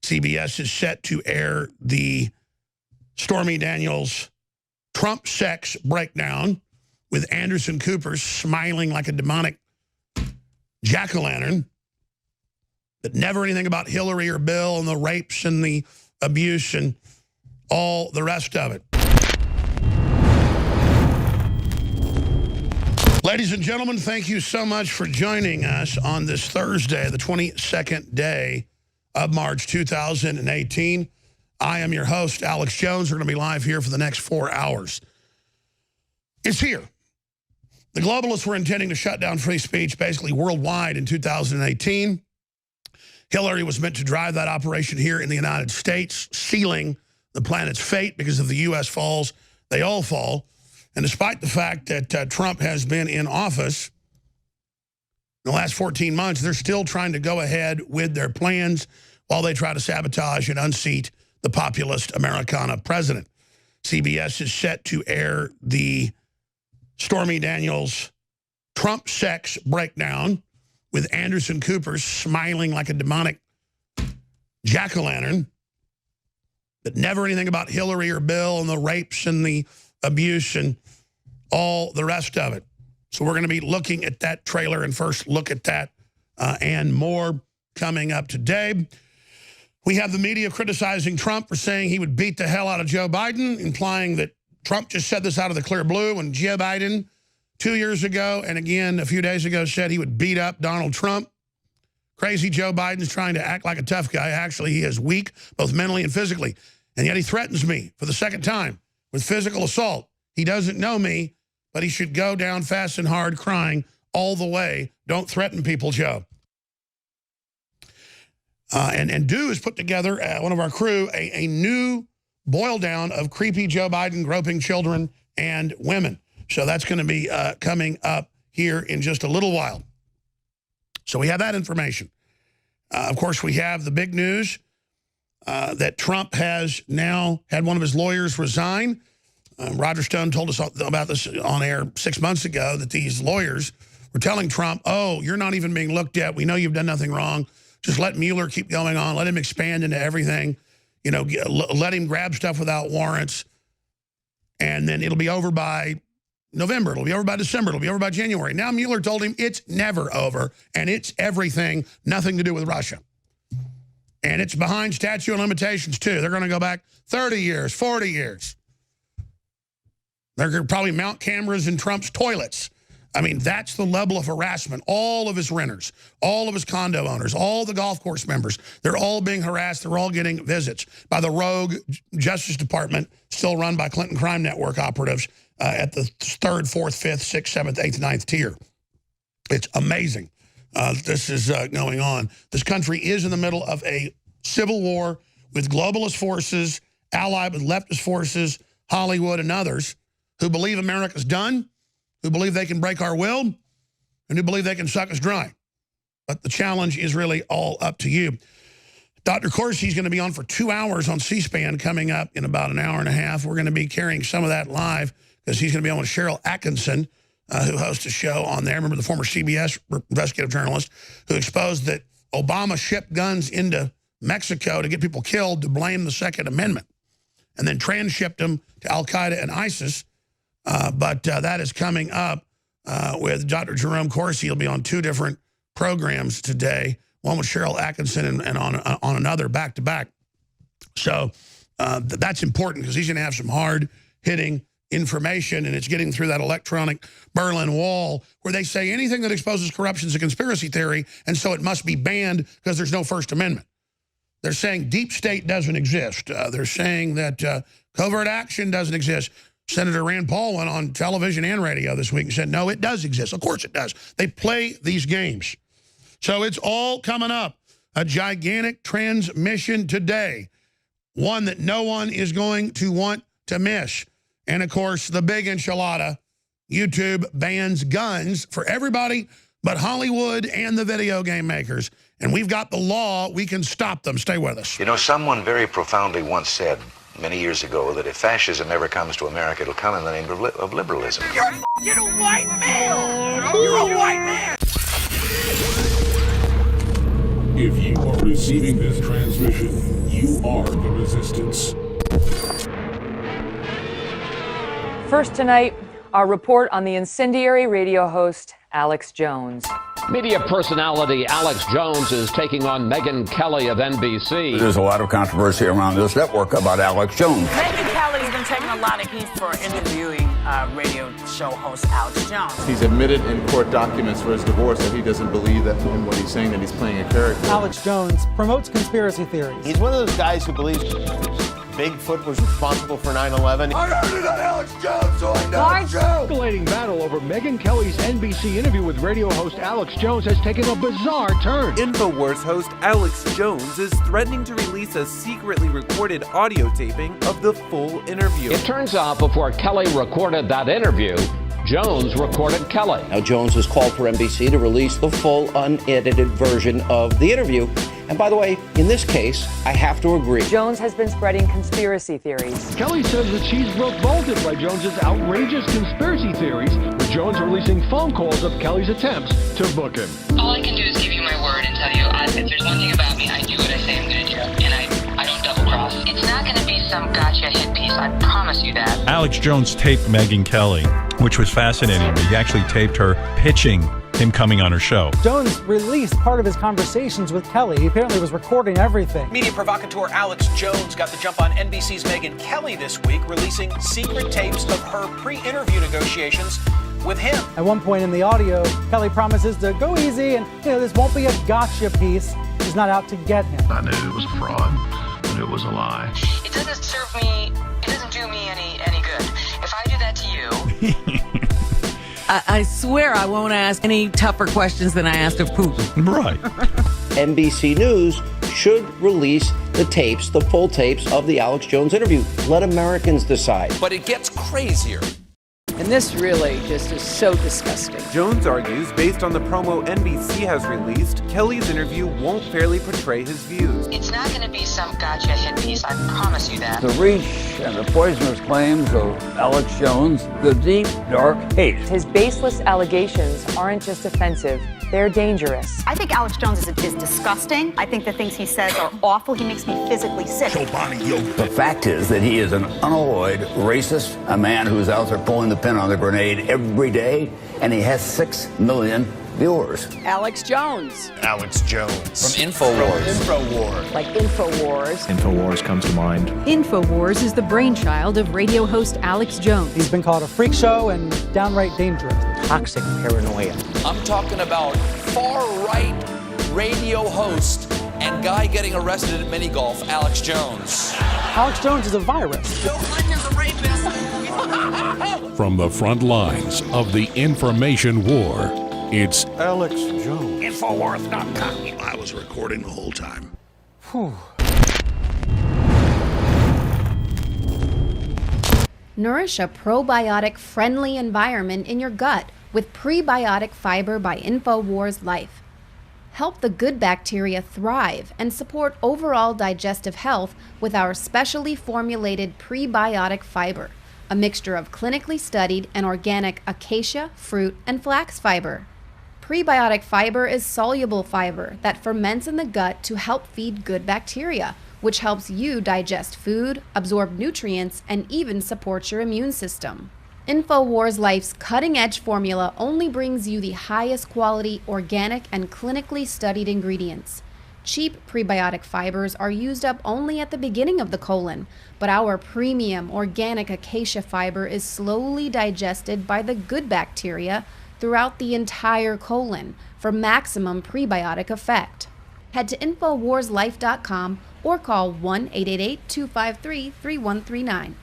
CBS is set to air the Stormy Daniels Trump sex breakdown with Anderson Cooper smiling like a demonic jack-o'-lantern, but never anything about Hillary or Bill and the rapes and the abuse and all the rest of it. Ladies and gentlemen, thank you so much for joining us on this Thursday, the 22nd day of March 2018. I am your host, Alex Jones. We're going to be live here for the next 4 hours. It's here. The globalists were intending to shut down free speech basically worldwide in 2018. Hillary was meant to drive that operation here in the United States, sealing the planet's fate because if the U.S. falls, they all fall. And despite the fact that Trump has been in office in the last 14 months, they're still trying to go ahead with their plans while they try to sabotage and unseat the populist Americana president. CBS is set to air the Stormy Daniels Trump sex breakdown with Anderson Cooper smiling like a demonic jack-o'-lantern, but never anything about Hillary or Bill and the rapes and the abuse and all the rest of it. So we're going to be looking at that trailer and first look at that and more coming up today. We have the media criticizing Trump for saying he would beat the hell out of Joe Biden, implying that Trump just said this out of the clear blue when Joe Biden 2 years ago and again a few days ago said he would beat up Donald Trump. Crazy Joe Biden's trying to act like a tough guy. Actually, he is weak, both mentally and physically. And yet he threatens me for the second time with physical assault. He doesn't know me, but he should go down fast and hard crying all the way. Don't threaten people, Joe. And Do has put together, one of our crew, a new boil down of creepy Joe Biden groping children and women. So that's going to be coming up here in just a little while. So we have that information. Of course, we have the big news that Trump has now had one of his lawyers resign. Roger Stone told us about this on air 6 months ago, that these lawyers were telling Trump, oh, you're not even being looked at. We know you've done nothing wrong. Just let Mueller keep going on. Let him expand into everything. You know, let him grab stuff without warrants. And then it'll be over by November. It'll be over by December. It'll be over by January. Now Mueller told him it's never over, and it's everything, nothing to do with Russia. And it's behind statute of limitations, too. They're going to go back 30 years, 40 years. They're going to probably mount cameras in Trump's toilets. I mean, that's the level of harassment. All of his renters, all of his condo owners, all the golf course members, they're all being harassed. They're all getting visits by the rogue Justice Department, still run by Clinton Crime Network operatives at the 3rd, 4th, 5th, 6th, 7th, 8th, 9th tier. It's amazing. This is going on. This country is in the middle of a civil war with globalist forces, allied with leftist forces, Hollywood and others, who believe America's done, who believe they can break our will, and who believe they can suck us dry. But the challenge is really all up to you. Dr. Corsi's going to be on for 2 hours on C-SPAN coming up in about an hour and a half. We're going to be carrying some of that live because he's going to be on with Cheryl Atkinson, who hosts a show on there. Remember the former CBS investigative journalist who exposed that Obama shipped guns into Mexico to get people killed to blame the Second Amendment, and then transshipped them to Al-Qaeda and ISIS. But that is coming up with Dr. Jerome Corsi. He'll be on 2 different programs today, one with Cheryl Atkinson and on another back-to-back. So that's important because he's going to have some hard-hitting information, and it's getting through that electronic Berlin Wall where they say anything that exposes corruption is a conspiracy theory, and so it must be banned because there's no First Amendment. They're saying deep state doesn't exist. They're saying that covert action doesn't exist. Senator Rand Paul went on television and radio this week and said, no, it does exist. Of course it does. They play these games. So it's all coming up. A gigantic transmission today. One that no one is going to want to miss. And, of course, the big enchilada, YouTube bans guns for everybody but Hollywood and the video game makers. And we've got the law. We can stop them. Stay with us. You know, someone very profoundly once said many years ago that if fascism ever comes to America, it'll come in the name of liberalism. You're a white male! You're a white man! If you are receiving this transmission, You are the resistance. First tonight, our report on the incendiary radio host, Alex Jones. Media personality Alex Jones is taking on Megyn Kelly of NBC. There's a lot of controversy around this network about Alex Jones. Megyn Kelly's been taking a lot of heat for interviewing radio show host Alex Jones. He's admitted in court documents for his divorce that he doesn't believe that in what he's saying, that he's playing a character. Alex Jones promotes conspiracy theories. He's one of those guys who believes Bigfoot was responsible for 9/11. I heard it on Alex Jones, so I know it's true. Escalating battle over Megyn Kelly's NBC interview with radio host Alex Jones has taken a bizarre turn. InfoWars host Alex Jones is threatening to release a secretly recorded audio taping of the full interview. It turns out before Kelly recorded that interview, Jones recorded Kelly. Now Jones has called for NBC to release the full unedited version of the interview. And by the way, in this case, I have to agree. Jones has been spreading conspiracy theories. Kelly says that she's revolted by Jones's outrageous conspiracy theories, with Jones releasing phone calls of Kelly's attempts to book him. All I can do is give you my word and tell you, if there's one thing about me, I do what I say I'm going to do, and I don't double cross. It's not going to be some gotcha hit piece, I promise you that. Alex Jones taped Megyn Kelly, which was fascinating. He actually taped her pitching him coming on her show. Jones released part of his conversations with Kelly. He apparently was recording everything. Media provocateur Alex Jones got the jump on NBC's Megyn Kelly this week, releasing secret tapes of her pre-interview negotiations with him. At one point in the audio, Kelly promises to go easy and, this won't be a gotcha piece. She's not out to get him. I knew it was a fraud, and it was a lie. It doesn't serve me, it doesn't do me any good. If I do that to you... I swear I won't ask any tougher questions than I asked of Putin. Right. NBC News should release the tapes, the full tapes of the Alex Jones interview. Let Americans decide. But it gets crazier. And this really just is so disgusting. Jones argues, based on the promo NBC has released, Kelly's interview won't fairly portray his views. It's not going to be some gotcha hit piece, I promise you that. The reach and the poisonous claims of Alex Jones, the deep, dark hate. His baseless allegations aren't just offensive, they're dangerous. I think Alex Jones is disgusting. I think the things he says are awful. He makes me physically sick. The fact is that he is an unalloyed racist, a man who's out there pulling the pin on the grenade every day, and he has 6 million viewers. Alex Jones. Alex Jones. From InfoWars. InfoWars. Like InfoWars. InfoWars comes to mind. InfoWars is the brainchild of radio host Alex Jones. He's been called a freak show and downright dangerous. Toxic paranoia. I'm talking about far-right radio host and guy getting arrested at mini golf, Alex Jones. Alex Jones is a virus. Joe Biden's a rapist. From the front lines of the information war, it's Alex Jones. Infowars.com. I was recording the whole time. Whew. Nourish a probiotic-friendly environment in your gut with prebiotic fiber by InfoWars Life. Help the good bacteria thrive and support overall digestive health with our specially formulated prebiotic fiber, a mixture of clinically studied and organic acacia, fruit, and flax fiber. Prebiotic fiber is soluble fiber that ferments in the gut to help feed good bacteria, which helps you digest food, absorb nutrients, and even supports your immune system. InfoWars Life's cutting-edge formula only brings you the highest quality, organic, and clinically studied ingredients. Cheap prebiotic fibers are used up only at the beginning of the colon, but our premium organic acacia fiber is slowly digested by the good bacteria throughout the entire colon for maximum prebiotic effect. Head to InfoWarsLife.com or call 1-888-253-3139.